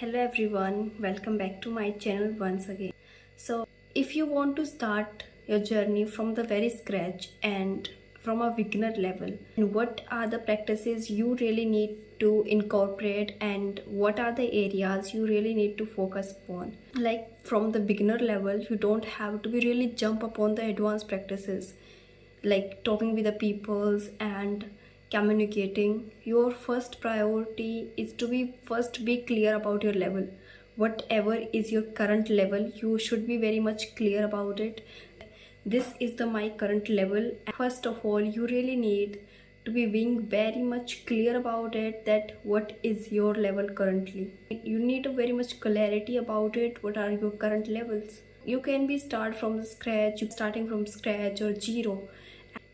Hello everyone, welcome back to my channel once again. So if you want to start your journey from the very scratch and from a beginner level, and what are the practices you really need to incorporate and what are the areas you really need to focus upon. Like from the beginner level, you don't have to be really jump upon the advanced practices like talking with the peoples and communicating. Your first priority is to be clear about your level. Whatever is your current level, you should be very much clear about it. This is the my current level. First of all, you really need to be being very much clear about it, that what is your level currently. You need a very much clarity about it. What are your current levels? You can be starting from scratch or zero.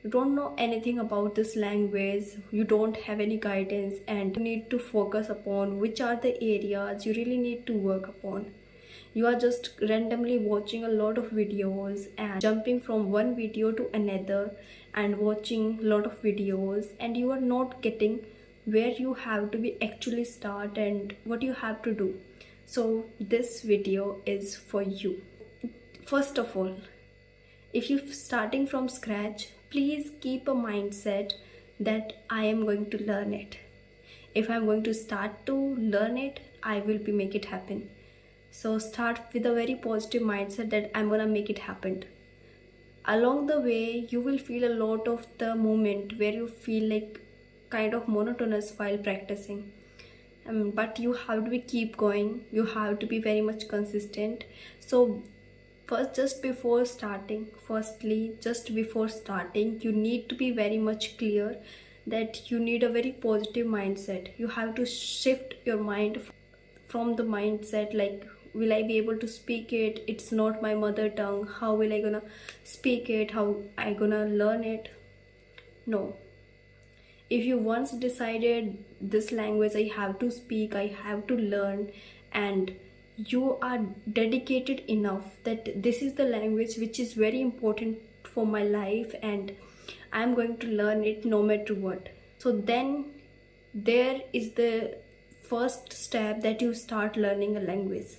You don't know anything about this language, you don't have any guidance, and you need to focus upon which are the areas you really need to work upon. You are just randomly watching a lot of videos and jumping from one video to another and watching a lot of videos, and you are not getting where you have to be actually start and what you have to do. So this video is for you. First of all, if you're starting from scratch, please keep a mindset that I am going to learn it. If I'm going to start to learn it, I will make it happen. So start with a very positive mindset that I'm gonna make it happen. Along the way, you will feel a lot of the moment where you feel like kind of monotonous while practicing. But you have to keep going. You have to be very much consistent. So just before starting, you need to be very much clear that you need a very positive mindset. You have to shift your mind from the mindset like, will I be able to speak it? It's not my mother tongue. How will I gonna speak it? How I gonna learn it? No. If you once decided this language I have to speak, I have to learn, and you are dedicated enough that this is the language which is very important for my life and I'm going to learn it no matter what. So then there is the first step, that you start learning a language.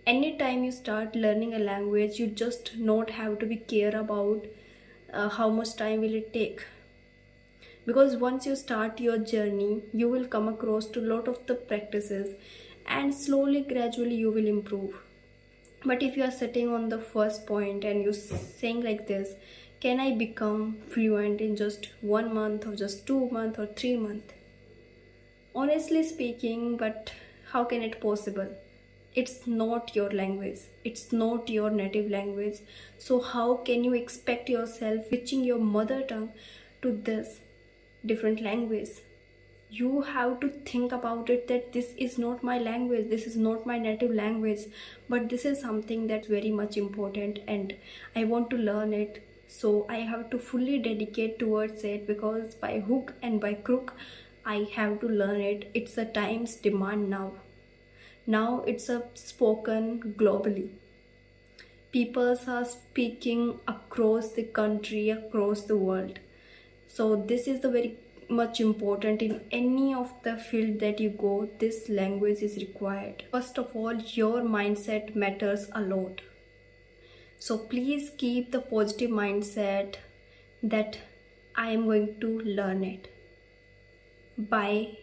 Anytime you start learning a language, you just not have to be care about how much time will it take, because once you start your journey, you will come across to a lot of the practices and slowly gradually you will improve. But if you are sitting on the first point and you're saying like this, can I become fluent in just 1 month or just 2 months or 3 months? Honestly speaking, but how can it possible? It's not your language, it's not your native language. So how can you expect yourself switching your mother tongue to this different language? You have to think about it that this is not my language, this is not my native language, but this is something that's very much important and I want to learn it. So I have to fully dedicate towards it, because by hook and by crook I have to learn it. It's a time's demand now. Now it's a spoken globally. People are speaking across the country, across the world. So this is the very much important in any of the field that you go. This language is required. First of all, your mindset matters a lot. So please keep the positive mindset that I am going to learn it. By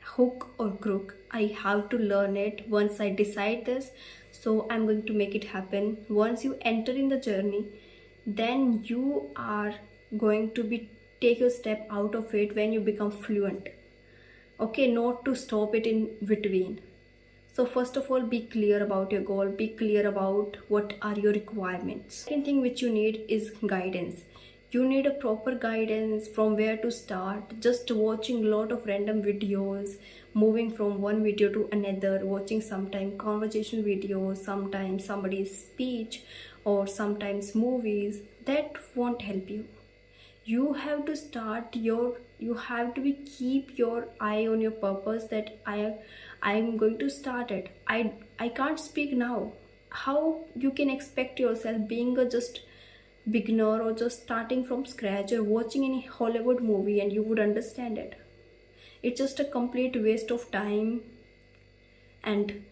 hook or crook, I have to learn it. Once I decide this, so I'm going to make it happen. Once you enter in the journey, then you are going to take a step out of it when you become fluent. Okay, not to stop it in between. So first of all, be clear about your goal, be clear about what are your requirements. Second thing which you need is guidance. You need a proper guidance from where to start. Just watching a lot of random videos, moving from one video to another, watching sometimes conversation videos, sometimes somebody's speech, or sometimes movies, that won't help you. You have to keep your eye on your purpose, that I'm going to start it. I can't speak now. How you can expect yourself being a just beginner or just starting from scratch or watching any Hollywood movie and you would understand it? It's just a complete waste of time. And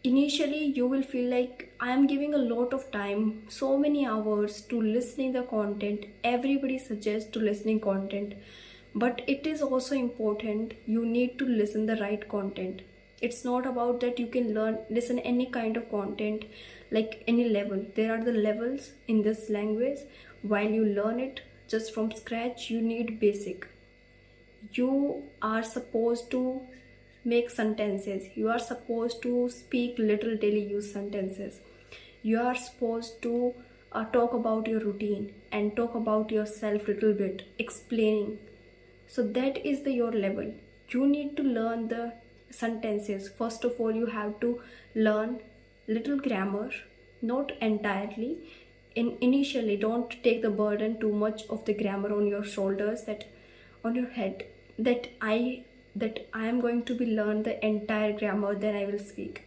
initially you will feel like I am giving a lot of time, so many hours to listening the content. Everybody suggests to listening content, but it is also important you need to listen the right content. It's not about that you can listen any kind of content, like any level. There are the levels in this language. While you learn it just from scratch, you need basic. You are supposed to make sentences, you are supposed to speak little daily use sentences, you are supposed to talk about your routine and talk about yourself little bit, explaining. So that is the your level. You need to learn the sentences. First of all, you have to learn little grammar, not entirely. Initially, don't take the burden too much of the grammar on your shoulders, that on your head, that I am going to be learn the entire grammar, then I will speak.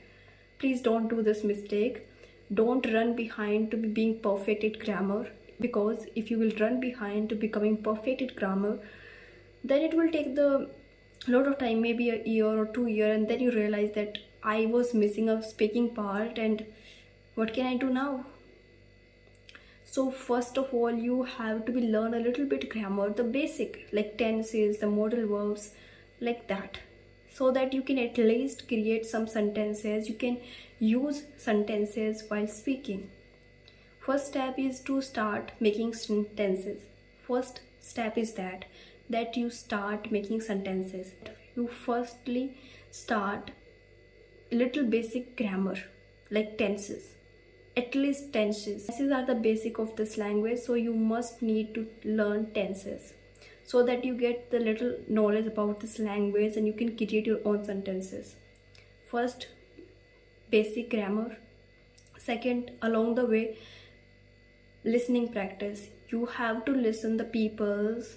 Please don't do this mistake. Don't run behind to be being perfect at grammar, because if you will run behind to becoming perfect at grammar, then it will take the lot of time, maybe a year or 2 years, and then you realize that I was missing a speaking part, and what can I do now? So first of all, you have to be learn a little bit grammar, the basic, like tenses, the modal verbs, like that, so that you can at least create some sentences. You can use sentences while speaking. First step is to start making sentences. First step is that you start making sentences. You firstly start little basic grammar, like tenses. At least tenses. Tenses are the basic of this language, so you must need to learn tenses, so that you get the little knowledge about this language and you can create your own sentences. First, basic grammar. Second, along the way, listening practice. You have to listen the peoples,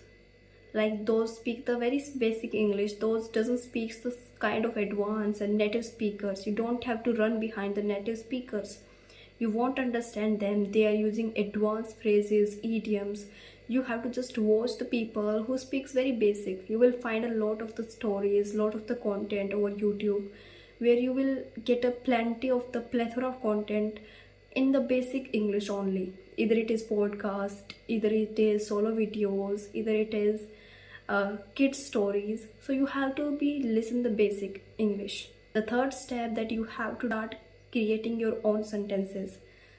like those speak the very basic English, those doesn't speak this kind of advanced and native speakers. You don't have to run behind the native speakers. You won't understand them. They are using advanced phrases, idioms. You have to just watch the people who speaks very basic. You will find a lot of the stories, lot of the content over YouTube, where you will get a plenty of the plethora of content in the basic English only. Either it is podcast, either it is solo videos, either it is kids stories. So you have to be listen the basic English. The third step, that you have to start creating your own sentences.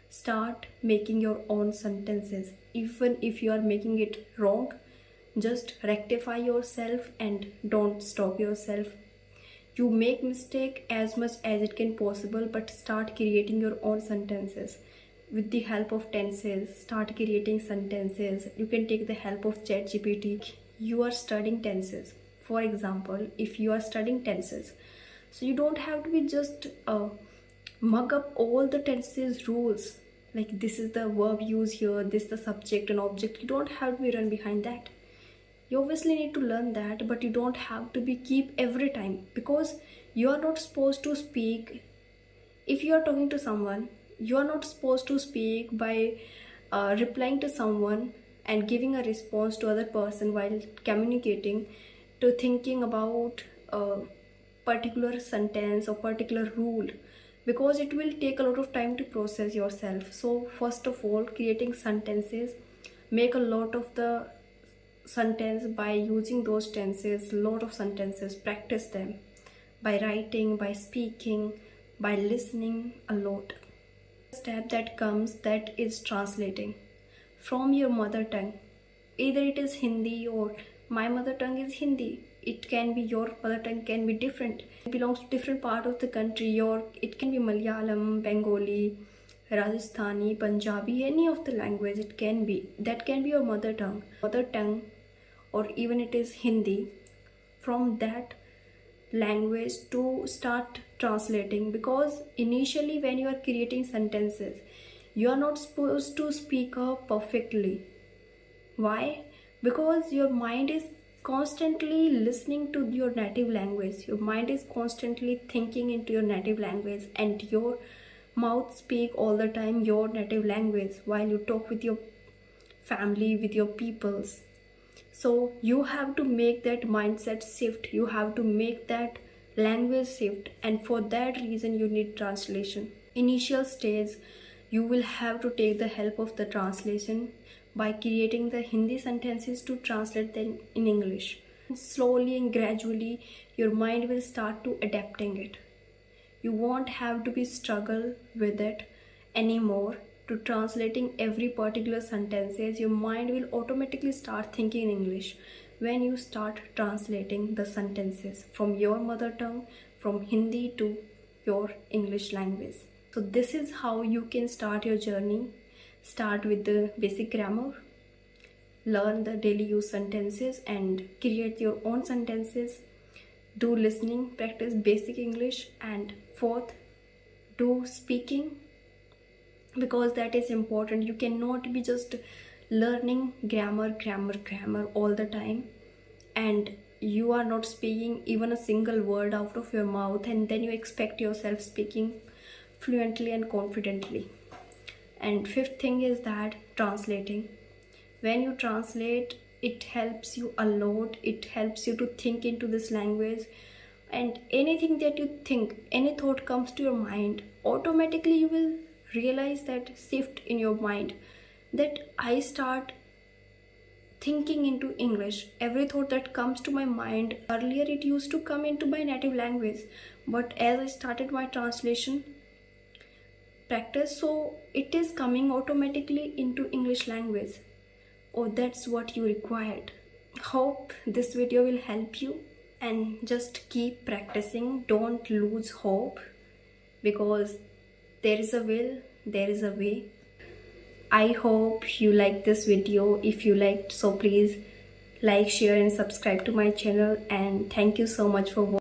Start making your own sentences. Even if you are making it wrong, just rectify yourself and don't stop yourself. You make mistake as much as it can possible, but start creating your own sentences with the help of tenses. Start creating sentences. You can take the help of ChatGPT. You are studying tenses. For example, if you are studying tenses, so you don't have to be just mug up all the tenses rules, like this is the verb use here, this the subject and object. You don't have to be run behind that. You obviously need to learn that, but you don't have to be keep every time, because you are not supposed to speak. If you are talking to someone, you are not supposed to speak by replying to someone and giving a response to other person while communicating, to thinking about a particular sentence or particular rule, because it will take a lot of time to process yourself. So first of all, creating sentences, make a lot of the sentence by using those tenses, lot of sentences, practice them by writing, by speaking, by listening a lot. Step that comes, that is translating from your mother tongue. Either it is Hindi, or my mother tongue is Hindi. It can be your mother tongue, can be different. It belongs to different part of the country. It can be Malayalam, Bengali, Rajasthani, Punjabi, any of the language. It can be, that can be your mother tongue, or even it is Hindi. From that language to start translating, because initially when you are creating sentences, you are not supposed to speak up perfectly. Why? Because your mind is constantly listening to your native language. Your mind is constantly thinking into your native language, and your mouth speak all the time your native language while you talk with your family, with your peoples. So you have to make that mindset shift. You have to make that language shift, and for that reason you need translation. Initial stage, you will have to take the help of the translation by creating the Hindi sentences to translate them in English. Slowly and gradually your mind will start to adapting it. You won't have to be struggle with it anymore to translating every particular sentences. Your mind will automatically start thinking in English when you start translating the sentences from your mother tongue, from Hindi to your English language. So this is how you can start your journey. Start with the basic grammar, learn the daily use sentences and create your own sentences. Do listening, practice basic English, and fourth, do speaking, because that is important. You cannot be just learning grammar all the time and you are not speaking even a single word out of your mouth, and then you expect yourself speaking fluently and confidently. And fifth thing is that translating. When you translate, it helps you a lot. It helps you to think into this language, and anything that you think, any thought comes to your mind, automatically you will realize that shift in your mind, that I start thinking into English. Every thought that comes to my mind, earlier it used to come into my native language, but as I started my translation practice, so it is coming automatically into English language. Oh, that's what you required. Hope this video will help you, and just keep practicing. Don't lose hope, because there is a will, there is a way. I hope you like this video. If you liked, so please like, share and subscribe to my channel, and thank you so much for watching.